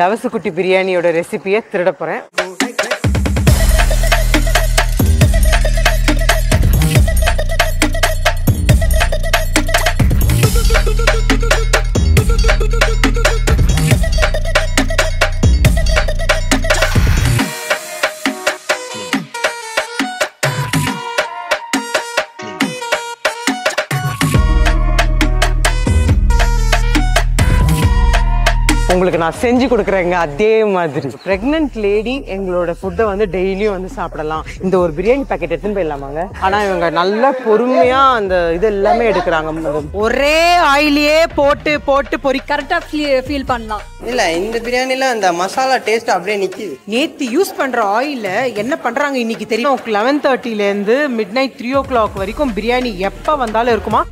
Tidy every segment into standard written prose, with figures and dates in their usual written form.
தவசுக்குட்டி பிரியாணியோட ரெசிபியை திருட போறேன். உங்களுக்கு நான் செஞ்சு கொடுக்குறேங்க அதே மாதிரி. பிரெக்னன்ட் லேடி எங்களோட ஃபுட்டை வந்து டெய்லியும் வந்து சாப்பிடலாம். இந்த ஒரு பிரியாணி பேக்கெட் எடுத்துன்னு போயிடலாமாங்க. ஆனால் இவங்க நல்லா பொறுமையா அந்த இது எல்லாமே எடுக்கிறாங்க. ஒரே ஆயிலே போட்டு போட்டு பொறி கரெக்டாக ஃபீல் பண்ணலாம். இல்லை, இந்த பிரியாணியில் அந்த மசாலா டேஸ்ட் அப்படியே நிற்கிது. நேற்று யூஸ் பண்ணுற ஆயில என்ன பண்ணுறாங்க இன்னைக்கு தெரியும். 11:30 மிட் நைட் 3 o'clock வரைக்கும் பிரியாணி எப்போ வந்தாலும் இருக்குமா.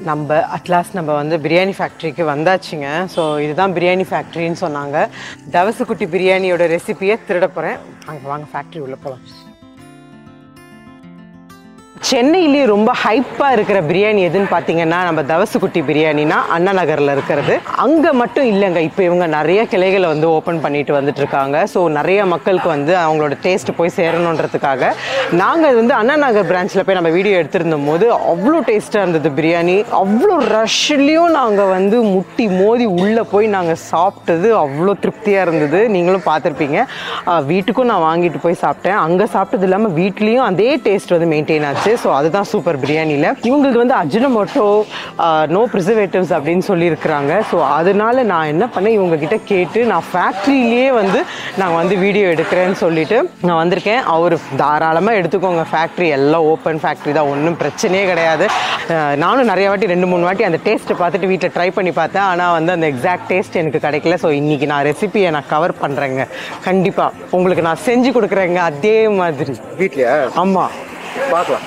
நம்ம அட்லாஸ்ட் நம்ம வந்து பிரியாணி ஃபேக்ட்ரிக்கு வந்தாச்சுங்க. ஸோ இதுதான் பிரியாணி ஃபேக்ட்ரின்னு சொன்னாங்க. தவசுக்குட்டி பிரியாணியோட ரெசிபியை திருட போகிறேன். அங்கே வாங்க ஃபேக்ட்ரி உள்ள போகலாம். சென்னையிலேயே ரொம்ப ஹைப்பாக இருக்கிற பிரியாணி எதுன்னு பார்த்தீங்கன்னா நம்ம தவசுக்குட்டி பிரியாணினா அண்ணா நகரில் இருக்கிறது. அங்கே மட்டும் இல்லைங்க, இப்போ இவங்க நிறைய கிளைகளை வந்து ஓப்பன் பண்ணிட்டு வந்துட்டு இருக்காங்க. ஸோ நிறைய மக்களுக்கு வந்து அவங்களோட டேஸ்ட் போய் சேரணுன்றதுக்காக நாங்கள் வந்து அண்ணா நகர் பிரான்ச்சில் போய் நம்ம வீடியோ எடுத்திருந்தோம் போது அவ்வளோ டேஸ்ட்டாக இருந்தது பிரியாணி. அவ்வளோ ரஷ்லேயும் நாங்கள் வந்து முட்டி மோதி உள்ளே போய் நாங்கள் சாப்பிட்டது அவ்வளோ திருப்தியாக இருந்தது. நீங்களும் பார்த்துருப்பீங்க. வீட்டுக்கும் நான் வாங்கிட்டு போய் சாப்பிட்டேன். அங்கே சாப்பிட்டது இல்லாமல் வீட்லேயும் அதே டேஸ்ட் வந்து மெயின்டைன் ஆச்சு. ஸோ அதுதான் சூப்பர் பிரியாணியில். இவங்களுக்கு வந்து அஜினமோட்டோ, நோ ப்ரிசர்வேட்டிவ்ஸ் அப்படின்னு சொல்லியிருக்கிறாங்க. ஸோ அதனால நான் என்ன பண்ணேன், இவங்ககிட்ட கேட்டு நான் ஃபேக்ட்ரியிலேயே வந்து நாங்கள் வந்து வீடியோ எடுக்கிறேன்னு சொல்லிட்டு நான் வந்திருக்கேன். அவர் தாராளமாக எடுத்துக்கோங்க, ஃபேக்ட்ரி எல்லாம் ஓப்பன் ஃபேக்ட்ரி தான், ஒன்றும் பிரச்சனையே கிடையாது. நானும் நிறைய வாட்டி 2-3 வாட்டி அந்த டேஸ்ட்டை பார்த்துட்டு வீட்டில் ட்ரை பண்ணி பார்த்தேன். ஆனால் வந்து அந்த எக்ஸாக்ட் டேஸ்ட் எனக்கு கிடைக்கல. ஸோ இன்றைக்கி நான் ரெசிபியை நான் கவர் பண்ணுறேங்க. கண்டிப்பாக உங்களுக்கு நான் செஞ்சு கொடுக்குறேங்க அதே மாதிரி வீட்லையா? ஆமாம், பார்க்கலாம்.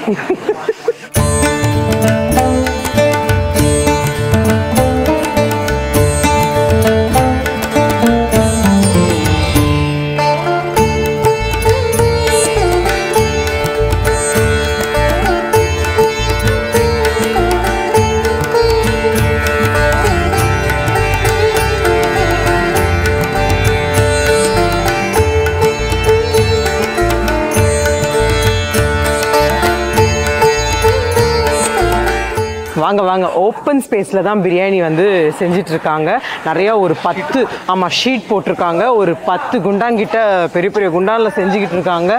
வாங்க வாங்க, ஓப்பன் ஸ்பேஸில் தான் பிரியாணி வந்து செஞ்சிட்ருக்காங்க. நிறையா ஒரு 10 ஷீட் போட்டிருக்காங்க. ஒரு 10 குண்டான்கிட்ட பெரிய பெரிய குண்டானில் செஞ்சுக்கிட்டு இருக்காங்க.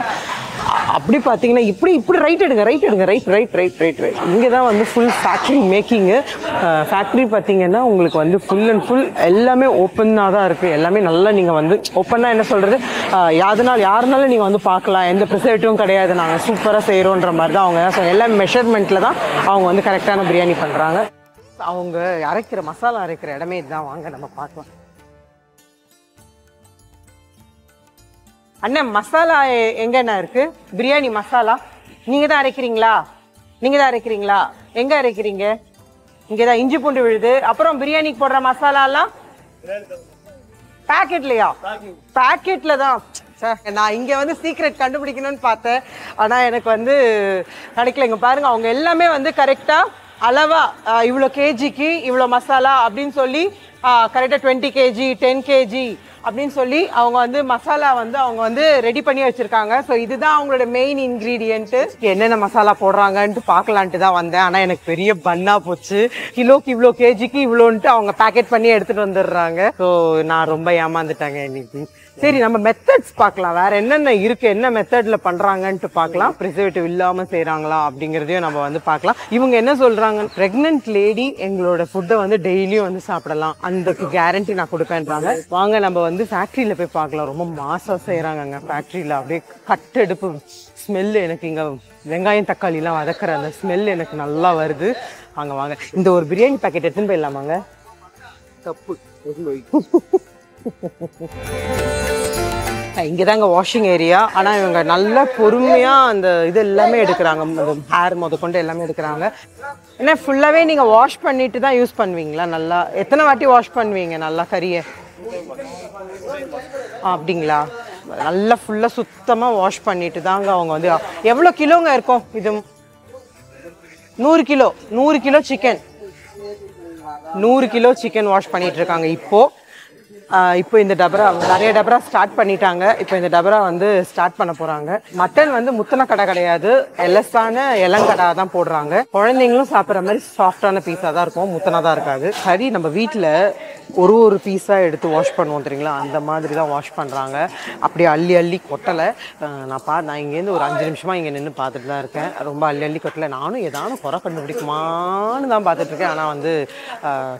அப்படி பார்த்தீங்கன்னா இப்படி ரைட் எடுங்க. இங்கே தான் வந்து ஃபுல் ஃபேக்ட்ரி மேக்கிங்கு. ஃபேக்ட்ரி பார்த்தீங்கன்னா உங்களுக்கு வந்து ஃபுல் அண்ட் ஃபுல் எல்லாமே ஓப்பனாக தான் இருக்குது. எல்லாமே நல்லா நீங்கள் வந்து ஓப்பனாக என்ன சொல்கிறது, யாருனாலும் நீங்கள் வந்து பார்க்கலாம். எந்த ப்ரிசர்வேட்டிவும் கிடையாது. நாங்கள் சூப்பராக செய்கிறோன்ற மாதிரி தான் அவங்க. ஸோ எல்லா மெஷர்மெண்ட்டில் தான் அவங்க வந்து கரெக்டான பிரியாணி பண்ணுறாங்க. அவங்க மசாலா அரைக்கிற இடமே இதுதான். வாங்க நம்ம பார்க்கலாம். அண்ணா, மசாலா எங்கண்ணா இருக்கு? பிரியாணி மசாலா நீங்க தான் அரைக்கிறீங்களா? எங்க அரைக்கிறீங்க? இங்கதான் இஞ்சி பூண்டு விழுது. அப்புறம் பிரியாணிக்கு போடுற மசாலாலாம் பேக்கெட்லயா? பேக்கெட்ல தான். நான் இங்க வந்து சீக்ரெட் கண்டுபிடிக்கணும்னு பார்த்தேன். ஆனா எனக்கு வந்து கிடைக்கல. இங்க பாருங்க, அவங்க எல்லாமே வந்து கரெக்டா அளவா இவ்வளோ கேஜிக்கு இவ்வளோ மசாலா அப்படின்னு சொல்லி கரெக்டாக 20 kg 10 kg அப்படின்னு சொல்லி அவங்க வந்து மசாலா வந்து அவங்க வந்து ரெடி பண்ணி வச்சிருக்காங்க. ஸோ இதுதான் அவங்களோட மெயின் இன்க்ரீடியன்ட்டு. என்னென்ன மசாலா போடுறாங்கன்ட்டு பார்க்கலான்ட்டு தான் வந்தேன். ஆனால் எனக்கு பெரிய பன்னா போச்சு. கிலோக்கு இவ்வளோ, கேஜிக்கு இவ்வளோன்ட்டு அவங்க பேக்கெட் பண்ணி எடுத்துகிட்டு வந்துடுறாங்க. ஸோ நான் ரொம்ப ஏமாந்துட்டாங்க இன்னைக்கு. சரி, நம்ம மெத்தட்ஸ் பார்க்கலாம். வேற என்னென்ன இருக்கு, என்ன மெத்தட்ல பண்றாங்கன்ட்டு பார்க்கலாம். ப்ரிசர்வேட்டிவ் இல்லாம செய்யறாங்களா அப்படிங்கறதையும் நம்ம வந்து பார்க்கலாம். இவங்க என்ன சொல்றாங்க, பிரெக்னன்ட் லேடி எங்களோட ஃபுட்டை வந்து டெய்லியும் வந்து சாப்பிடலாம், அந்த கேரண்டி நான் கொடுப்பேன்றாங்க. வாங்க நம்ம வந்து ஃபேக்ட்ரியில போய் பார்க்கலாம். ரொம்ப மாசா செய்யறாங்க ஃபேக்ட்ரியில. அப்படியே கட்டெடுப்பு ஸ்மெல் எனக்கு இங்க வெங்காயம் தக்காளி எல்லாம் வதக்குற அந்த ஸ்மெல் எனக்கு நல்லா வருது. வாங்க இந்த ஒரு பிரியாணி பேக்கெட் எடுத்துன்னு போயிடலாமாங்க? தப்பு. இங்கதாங்க வாஷிங் ஏரியா. ஆனா இவங்க நல்லா பொறுமையா அந்த இது எல்லாமே எடுக்கிறாங்க. ஹேர் கொண்டு எல்லாமே எடுக்கிறாங்க. ஏன்னா ஃபுல்லாவே நீங்க வாஷ் பண்ணிட்டு தான் யூஸ் பண்ணுவீங்களா? நல்லா எத்தனை வாட்டி வாஷ் பண்ணுவீங்க நல்லா கறியை? அப்படிங்களா? நல்லா ஃபுல்லா சுத்தமா வாஷ் பண்ணிட்டு தாங்க அவங்க வந்து. எவ்வளவு கிலோங்க இருக்கும் இது? 100 kilo chicken. 100 kilo chicken wash பண்ணிட்டு இருக்காங்க இப்போ இந்த டபரா நிறைய டபரா ஸ்டார்ட் பண்ணிட்டாங்க. இப்போ இந்த டபரா வந்து ஸ்டார்ட் பண்ண போறாங்க. மட்டன் வந்து முத்தன கடை கிடையாது, எலசான இளங்கடா தான் போடுறாங்க. குழந்தைங்களும் சாப்பிட்ற மாதிரி சாஃப்டான பீஸா தான் இருக்கும், முத்தனா தான் இருக்காது. சரி, நம்ம வீட்டில் ஒரு பீஸா எடுத்து வாஷ் பண்ணுவோம் தெரியுங்களா, அந்த மாதிரி தான் வாஷ் பண்றாங்க. அப்படியே அள்ளி அள்ளி கொட்டலை. நான் இங்கேருந்து ஒரு 5 நிமிஷமா இங்கே நின்று பார்த்துட்டு தான் இருக்கேன். ரொம்ப அள்ளி அள்ளி கொட்டலை. நானும் ஏதாவது குறை கண்டுபிடிக்குமான்னு தான் பார்த்துட்டு இருக்கேன். ஆனால் வந்து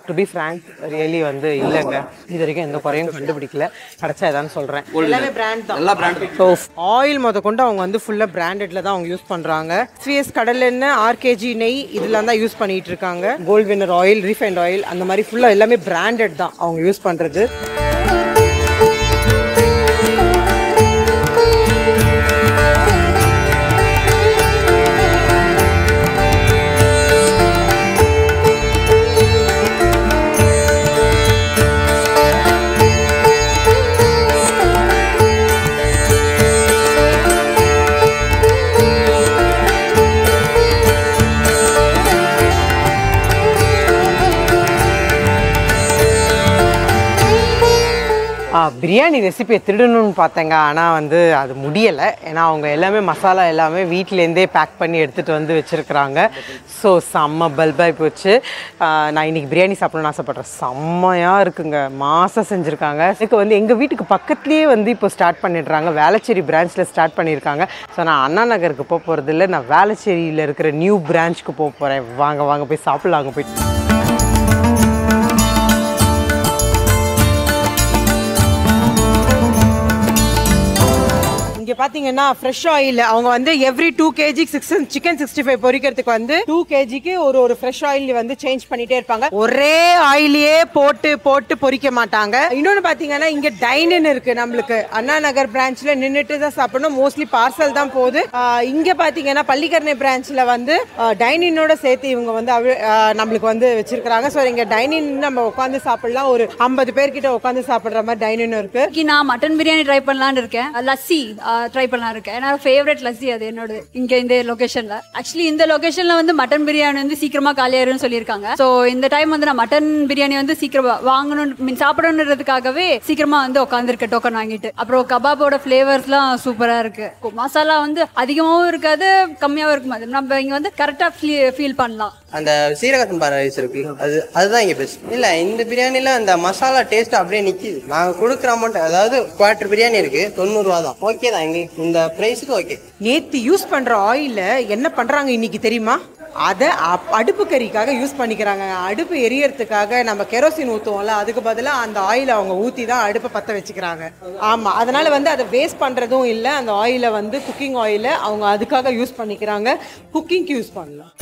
டு பி ஃப்ராங்க் ரியலி வந்து இல்லைங்க, இது வரைக்கும் எந்த குறையும் கண்டுபிடிக்கல. கிடைச்சா ஏதான்னு சொல்றேன். எல்லாமே பிராண்ட் தான், எல்லா பிராண்ட். ஸோ ஆயில் முத கொண்டு அவங்க வந்து ஃபுல்லா பிராண்டட்ல தான் அவங்க யூஸ் பண்றாங்க. ஸ்விஎஸ் கடல் எண்ணெய், ஆர்கேஜி நெய் இதெல்லாம் தான் யூஸ் பண்ணிட்டு இருக்காங்க. Gold winner oil, refined oil, அந்த மாதிரி ஃபுல்லா எல்லாமே பிராண்டட் தான் அவங்க யூஸ் பண்றது. பிரியாணி ரெசிபியை திருடணும்னு பார்த்தேங்க, ஆனால் வந்து அது முடியலை. ஏன்னா அவங்க எல்லாமே மசாலா எல்லாமே வீட்டிலேருந்தே பேக் பண்ணி எடுத்துகிட்டு வந்து வச்சுருக்குறாங்க. ஸோ செம்ம பல்பாய் போச்சு. நான் இன்றைக்கி பிரியாணி சாப்பிடணும்னு ஆசைப்பட்றேன். செம்மையாக இருக்குங்க, மாதம் செஞ்சுருக்காங்க. இதுக்கு வந்து எங்கள் வீட்டுக்கு பக்கத்துலேயே வந்து இப்போ ஸ்டார்ட் பண்ணிடுறாங்க. வேளச்சேரி பிரான்ச்சில் ஸ்டார்ட் பண்ணியிருக்காங்க. ஸோ நான் அண்ணா நகருக்கு போக போகிறதில்ல, நான் வேளச்சேரியில் இருக்கிற நியூ பிரான்ச்சுக்கு போக போகிறேன். வாங்க போய் சாப்பிட்லாம். அங்கே போய் இங்கே பார்த்தீங்கன்னா ஃப்ரெஷ் ஆயில் அவங்க வந்து எவ்ரி 2 kg சிக்கன் 65 பொரிக்கிறதுக்கு வந்து 2 kgக்கு ஒரு ஃப்ரெஷ் ஆயில் வந்து சேஞ்ச் பண்ணிட்டே இருப்பாங்க. ஒரே ஆயிலையே போட்டு பொரிக்க மாட்டாங்க. இன்னொன்று பார்த்தீங்கன்னா இங்கே டைனின் இருக்கு. நம்மளுக்கு அண்ணா நகர் பிரான்ச்சில் நின்றுட்டு தான் சாப்பிடணும், மோஸ்ட்லி பார்சல் தான் போகுது. இங்கே பார்த்தீங்கன்னா பள்ளிக்கரணை பிரான்ச்சில் வந்து டைனினோட சேர்த்து இவங்க வந்து நம்மளுக்கு வந்து வச்சிருக்காங்க. ஸோ இங்கே டைனின் நம்ம உட்காந்து சாப்பிடலாம். ஒரு 50 பேர்கிட்ட உட்காந்து சாப்பிட்ற மாதிரி டைனின் இருக்கு. நான் மட்டன் பிரியாணி ட்ரை பண்ணலான்னு இருக்கேன். லஸ்ஸி ட்ரை பண்ணலாம் இருக்கேன். என்னோட ஃபேவரட் லஸ்ஸி அது என்னோட. இங்கே இந்த லொகேஷன்ல ஆக்சுவலி இந்த லொகேஷன்ல வந்து மட்டன் பிரியாணி வந்து சீக்கிரமா காலியாயிருன்னு சொல்லியிருக்காங்க. ஸோ இந்த டைம் வந்து நான் மட்டன் பிரியாணி வந்து சீக்கிரம் வாங்கணும் சாப்பிடணுன்றதுக்காகவே சீக்கிரமா வந்து உட்காந்துருக்கேன் டோக்கன் வாங்கிட்டு. அப்புறம் கபாபோட ஃபிளேவர்ஸ்லாம் சூப்பரா இருக்கு. மசாலா வந்து அதிகமாகவும் இருக்காது, கம்மியாகவும் இருக்கும். நம்ம இங்க வந்து கரெக்டா ஃபீல் பண்ணலாம். அந்த சீரகசம்பா ரைஸ் இருக்கு, அதுதான் இங்கே பெஸ்ட். இல்லை, இந்த பிரியாணியில் அந்த மசாலா டேஸ்ட் அப்படியே நிற்கிது. நாங்கள் கொடுக்குற அமௌண்ட், அதாவது குவார்டர் பிரியாணி இருக்கு 90 ரூபா தான். ஓகே தான், எங்களுக்கு இந்த ப்ரைஸுக்கு ஓகே. நேற்று யூஸ் பண்ணுற ஆயில என்ன பண்ணுறாங்க இன்னைக்கு தெரியுமா? அதை அடுப்பு கறிக்காக யூஸ் பண்ணிக்கிறாங்க. அடுப்பு எரியறதுக்காக நம்ம கெரோசின் ஊற்றுவோம்ல, அதுக்கு பதிலாக அந்த ஆயிலை அவங்க ஊற்றி தான் அடுப்பை பற்ற வச்சுக்கிறாங்க. ஆமாம், அதனால வந்து அதை வேஸ்ட் பண்ணுறதும் இல்லை. அந்த ஆயிலை வந்து குக்கிங் ஆயிலை அவங்க அதுக்காக யூஸ் பண்ணிக்கிறாங்க, குக்கிங்க்கு யூஸ் பண்ணலாம்.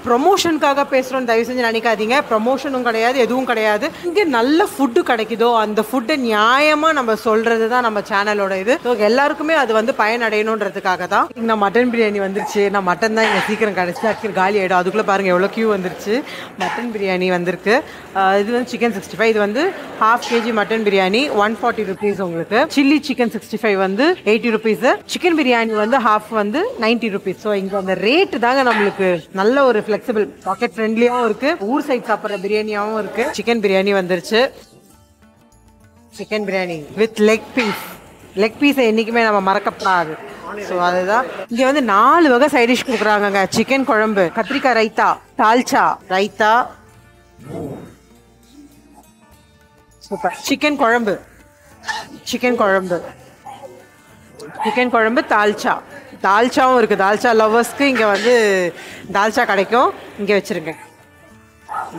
ப்ரொமோஷனுக்காக பேசுகிறோம், தயவு செஞ்சு நினைக்காதீங்க. ப்ரொமோஷனும் கிடையாது, எதுவும் கிடையாது. இங்கே நல்ல ஃபுட்டு கிடைக்குதோ அந்த ஃபுட்டை நியாயமாக நம்ம சொல்கிறது தான் நம்ம சேனலோட இது. ஸோ எல்லாருக்குமே அது வந்து பயனடையணுன்றதுக்காக தான். இங்கே மட்டன் பிரியாணி வந்துருச்சு. நான் மட்டன் தான் இங்கே சீக்கிரம் கிடச்சி அடிக்கிற காலி ஆகிடும். அதுக்குள்ளே பாருங்கள் எவ்வளோ க்யூ வந்துருச்சு. மட்டன் பிரியாணி வந்திருக்கு. இது வந்து சிக்கன் 65, இது வந்து ½ kg மட்டன் பிரியாணி 140 rupees. உங்களுக்கு சில்லி சிக்கன் 65 வந்து 80 rupees. சிக்கன் பிரியாணி வந்து ½ வந்து 90 rupees. ஸோ இங்கே அந்த ரேட்டு தாங்க நம்மளுக்கு நல்ல ஒரு ஃப்ளெக்சிபிள், பாக்கெட் ஃப்ரெண்ட்லியாகவும் இருக்கு, ஊர் சைட் சாப்பிட்ற பிரியாணியாகவும் இருக்கு. சிக்கன் பிரியாணி வந்துருச்சு. சிக்கன் பிரியாணி வித் லெக் பீஸை என்றைக்குமே நம்ம மறக்கப்படாது. ஸோ அதுதான் இங்கே வந்து 4 வகை சைட் டிஷ் கொடுக்குறாங்கங்க. சிக்கன் குழம்பு, கத்திரிக்காய் ரைத்தா, தால்ச்சா ரைத்தா, சூப்பர், சிக்கன் குழம்பு, தால்ச்சாவும் இருக்குது. தால்ச்சா லவர்ஸ்க்கு இங்கே வந்து தால்ச்சா கிடைக்கும். இங்கே வச்சுருங்க.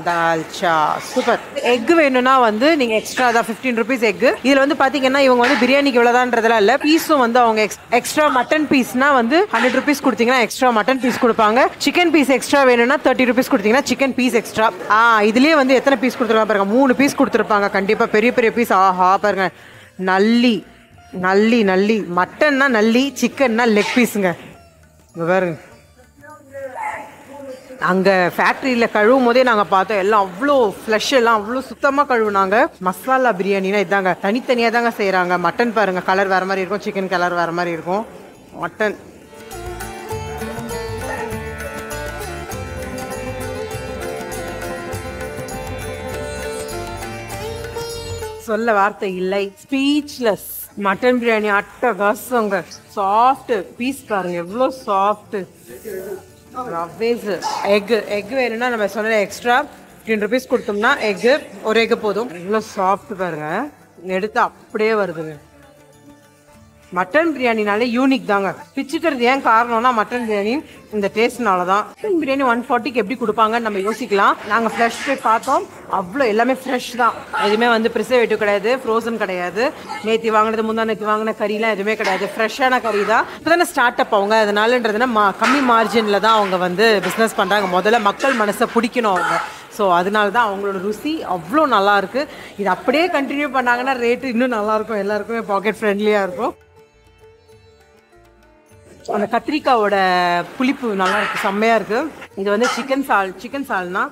தால்ச்சா சூப்பர். எக் வேணும்னா வந்து நீங்கள் எக்ஸ்ட்ரா தான் 15 rupees எக்கு. இதில் வந்து பார்த்தீங்கன்னா இவங்க வந்து பிரியாணிக்கு இவ்வளோதான்றதுலாம் இல்லை, பீஸும் வந்து அவங்க எக்ஸ்ட்ரா மட்டன் பீஸ்னா வந்து 100 rupees கொடுத்தீங்கன்னா எக்ஸ்ட்ரா மட்டன் பீஸ் கொடுப்பாங்க. சிக்கன் பீஸ் எக்ஸ்ட்ரா வேணும்னா 30 rupees கொடுத்தீங்கன்னா சிக்கன் பீஸ் எக்ஸ்ட்ரா. இதுலேயே வந்து எத்தனை பீஸ் கொடுத்துருக்காங்க பாருங்க, 3 பீஸ் கொடுத்துருப்பாங்க கண்டிப்பாக, பெரிய பெரிய பீஸ். ஆஹா பாருங்க, நல்லி நல்லி நல்லி, மட்டன்னா நல்லி, சிக்கன்னா லெக் பீஸுங்க. இங்கே பாருங்க, அங்கே ஃபேக்ட்ரியில் கழுவும் போதே நாங்கள் பார்த்தோம், எல்லாம் அவ்வளோ ஃப்ளஷ் எல்லாம் அவ்வளோ சுத்தமாக கழுவுனாங்க. மசாலா பிரியாணினா இதாங்க, தனித்தனியாக தாங்க செய்கிறாங்க. மட்டன் பாருங்கள், கலர் வேறு மாதிரி இருக்கும், சிக்கன் கலர் வேறு மாதிரி இருக்கும். மட்டன் சொல்ல வார்த்தை இல்லை, ஸ்பீச்லெஸ். மட்டன் பிரியாணி அட்டகாசங்க, சாஃப்ட் பீஸ் பாருங்க எவ்வளோ சாஃப்ட். எக் வேணும்னா நம்ம சொன்ன எக்ஸ்ட்ரா 15 rupees கொடுத்தோம்னா எக்கு, ஒரு எக்கு போதும். இவ்வளோ சாஃப்ட் பாருங்க, எடுத்து அப்படியே வருதுங்க. மட்டன் பிரியாணினாலே யூனிக் தாங்க. பிச்சுக்கிறது ஏன் காரணம்னா மட்டன் பிரியாணி இந்த டேஸ்ட்னால தான். மட்டன் பிரியாணி 140க்கு எப்படி கொடுப்பாங்கன்னு நம்ம யோசிக்கலாம். நாங்கள் ஃப்ரெஷ் போய் பார்த்தோம், அவ்வளோ எல்லாமே ஃப்ரெஷ் தான். எதுவுமே வந்து ப்ரிசர்வேட்டிவ் கிடையாது, ஃப்ரோசன் கிடையாது. நேற்று வாங்கினது முந்தா நேற்று வாங்கின கறிலாம் எதுவுமே கிடையாது, ஃப்ரெஷ்ஷான கறி தான். இப்போ தானே ஸ்டார்ட் அப் அவங்க, அதனாலன்றதுனா கம்மி மார்ஜினில் தான் அவங்க வந்து பிஸ்னஸ் பண்ணுறாங்க. முதல்ல மக்கள் மனசை பிடிக்கணும் அவங்க. ஸோ அதனால தான் அவங்களோட ருசி அவ்வளோ நல்லாயிருக்கு. இது அப்படியே கண்டினியூ பண்ணாங்கன்னா ரேட்டு இன்னும் நல்லாயிருக்கும், எல்லாருக்குமே பாக்கெட் ஃப்ரெண்ட்லியாக இருக்கும். அந்த கத்திரிக்காவோட புளிப்பு நல்லா இருக்கு, செம்மையாக இருக்குது. இது வந்து சிக்கன் சால்னா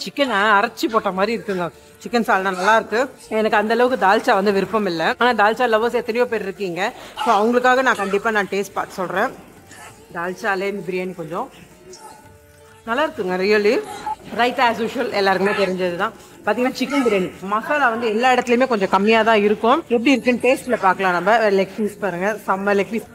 சிக்கனை அரைச்சி போட்ட மாதிரி இருக்குங்க. சிக்கன் சால்னா நல்லா இருக்கு. எனக்கு அந்த அளவுக்கு தால்ச்சா வந்து விருப்பம் இல்லை, ஆனால் தால்ச்சா லவர்ஸ் எத்தனையோ பேர் இருக்கீங்க. ஸோ அவங்களுக்காக நான் கண்டிப்பாக டேஸ்ட் பார்த்து சொல்கிறேன். தால்ச்சாலே இந்த பிரியாணி கொஞ்சம் நல்லா இருக்குங்க. ரியலி ரைட் ஆஸ் யூஷுவல் எல்லாருக்குமே தெரிஞ்சது தான். பார்த்தீங்கன்னா சிக்கன் பிரியாணி மசாலா வந்து எல்லா இடத்துலையுமே கொஞ்சம் கம்மியாக தான் இருக்கும். எப்படி இருக்குன்னு டேஸ்ட்டில் பார்க்கலாம். நம்ம லெக் பீஸ் பாருங்கள், செம்ம லெக் பீஸ்.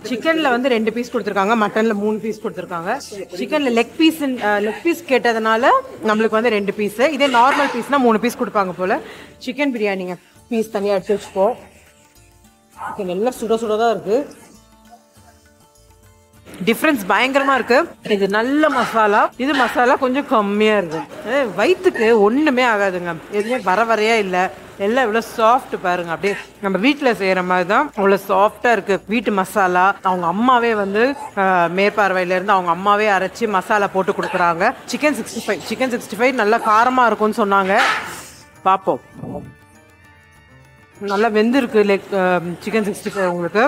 சிக்கனில் வந்து 2 பீஸ் கொடுத்துருக்காங்க, மட்டனில் 3 பீஸ் கொடுத்துருக்காங்க. சிக்கனில் லெக் பீஸ் கேட்டதுனால நம்மளுக்கு வந்து 2 பீஸு. இதே நார்மல் பீஸ்னால் 3 பீஸ் கொடுப்பாங்க போல். சிக்கன் பிரியாணிங்க, பீஸ் தனியாக எடுத்து வச்சுப்போம். சிக்கன் எல்லாம் சுட சுட தான் இருக்குது, டிஃப்ரென்ஸ் பயங்கரமாக இருக்குது. இது நல்ல மசாலா, இது மசாலா கொஞ்சம் கம்மியாக இருக்குது. வயிற்றுக்கு ஒன்றுமே ஆகாதுங்க, எதுவுமே வரையா இல்லை. எல்லாம் இவ்வளோ சாஃப்ட் பாருங்க, அப்படியே நம்ம வீட்டில் செய்கிற மாதிரி தான் அவ்வளோ சாஃப்டாக இருக்குது. வீட்டு மசாலா அவங்க அம்மாவே வந்து மேற்பார்வையிலேருந்து அவங்க அம்மாவே அரைச்சி மசாலா போட்டு கொடுக்குறாங்க. சிக்கன் 65 நல்லா காரமாக இருக்கும்னு சொன்னாங்க. பார்ப்போம். நல்லா வெந்திருக்கு சிக்கன் 65. உங்களுக்கு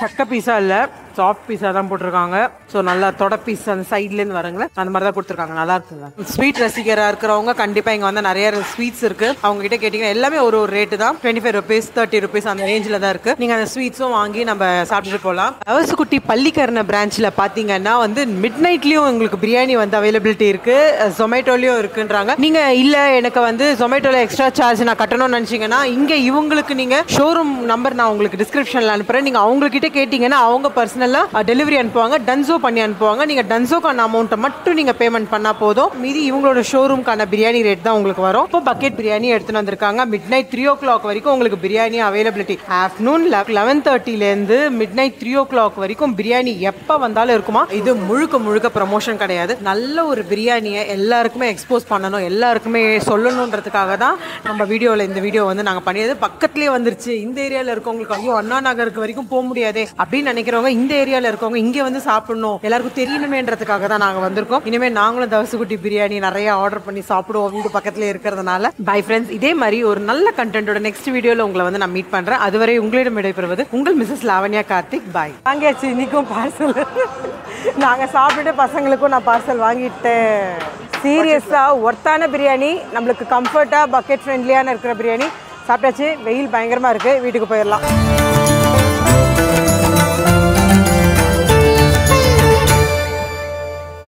சக்க பீஸா இல்லை, சாஃப்ட் பீஸாக தான் போட்டிருக்காங்க. ஸோ நல்லா தொட பீஸ் அந்த சைட்லேருந்து வரங்களே அந்த மாதிரி தான் கொடுத்துருக்காங்க. நல்லா இருக்குங்க. ஸ்வீட் ரசிகராக இருக்கிறவங்க கண்டிப்பாக இங்கே வந்து நிறைய ஸ்வீட்ஸ் இருக்குது. அவங்ககிட்ட கேட்டிங்கன்னா எல்லாமே ஒரு ரேட்டு தான். 25 rupees 30 rupees அந்த ரேஞ்சில் தான் இருக்குது. நீங்கள் அந்த ஸ்வீட்ஸும் வாங்கி நம்ம சாப்பிட்டுட்டு போகலாம். அவசுக்குட்டி பள்ளிக்கரணை பிரான்ச்சில் பார்த்தீங்கன்னா வந்து மிட் நைட்லேயும் உங்களுக்கு பிரியாணி வந்து அவைலபிலிட்டி இருக்குது, ஜொமேட்டோலையும் இருக்குன்றாங்க. நீங்கள் இல்லை எனக்கு வந்து ஜொமேட்டோவில் எக்ஸ்ட்ரா சார்ஜ் நான் கட்டணும்னு நினச்சிங்கன்னா இங்கே இவங்களுக்கு நீங்கள் ஷோரூம் நம்பர் நான் உங்களுக்கு டிஸ்கிரிப்ஷனில் அனுப்புகிறேன். நீங்கள் அவங்கக்கிட்ட கேட்டிங்கன்னா அவங்க பர்சனலாக டெலிவரி அனுப்புவாங்க, டன்சோ பண்ணி அனுப்புவாங்க. நீங்கள் டன்சோக்கான அமௌண்ட்டை மட்டும் நீங்கள் பேமெண்ட் பண்ணால் போதும். மீதி இவங்களோட ஷோரூம்க்கான பிரியாணி ரேட் தான் உங்களுக்கு வரும். இப்போ பக்கெட் பிரியாணி எடுத்துன்னு வந்திருக்காங்க. மிட் நைட் 3 o'clock வரைக்கும் உங்களுக்கு பிரியாணி அவைலபிலிட்டி. ஆஃப்டர்நூன் 11:30லேருந்து மிட் நைட் 3 o'clock வரைக்கும் பிரியாணி எப்போ வந்தாலும் இருக்குமா. இது முழுக்க ப்ரமோஷன் கிடையாது. நல்ல ஒரு பிரியாணியை எல்லாருக்குமே எக்ஸ்போஸ் பண்ணணும், எல்லாருக்குமே சொல்லணுன்றதுக்காக தான் நம்ம இந்த வீடியோ வந்து நாங்கள் பண்ணியது. பக்கத்துலேயே வந்துருச்சு. இந்த ஏரியாவில் இருக்கவங்களுக்கு ஐயோ அண்ணா நகருக்கு வரைக்கும் போக முடியாதே அப்படின்னு நினைக்கிறவங்க இந்த ஏரியாவில் இருக்கவங்க இங்கே வந்து சாப்பிடணும், எல்லாருக்கும் தெரியணுமேன்றதுக்காக தான் நாங்கள் வந்திருக்கோம். இனிமேல் நாங்களும் தவசுக்குட்டி பிரியாணி நிறைய ஆர்டர் பண்ணி சாப்பிடுவோம் வீடு பக்கத்துல இருக்கிறதுனால. பை ஃப்ரெண்ட்ஸ், இதே மாதிரி ஒரு நல்ல கண்டென்ட்டோட நெக்ஸ்ட் வீடியோவில் உங்களை வந்து நான் மீட் பண்ணுறேன். அதுவரை உங்களிடம் விடைபெறுவது உங்கள் மிஸ்ஸஸ் லாவண்யா கார்த்திக். பாய். வாங்கியாச்சு இன்னைக்கும் பார்சல். நாங்கள் சாப்பிட்டுட்டு பசங்களுக்கும் நான் பார்சல் வாங்கிட்டேன். சீரியஸாக ஒர்த்தான பிரியாணி, நம்மளுக்கு கம்ஃபர்ட்டாக பக்கெட் ஃப்ரெண்ட்லியான இருக்கிற பிரியாணி சாப்பிட்டாச்சு. வெயில் பயங்கரமாக இருக்குது, வீட்டுக்கு போயிடலாம்.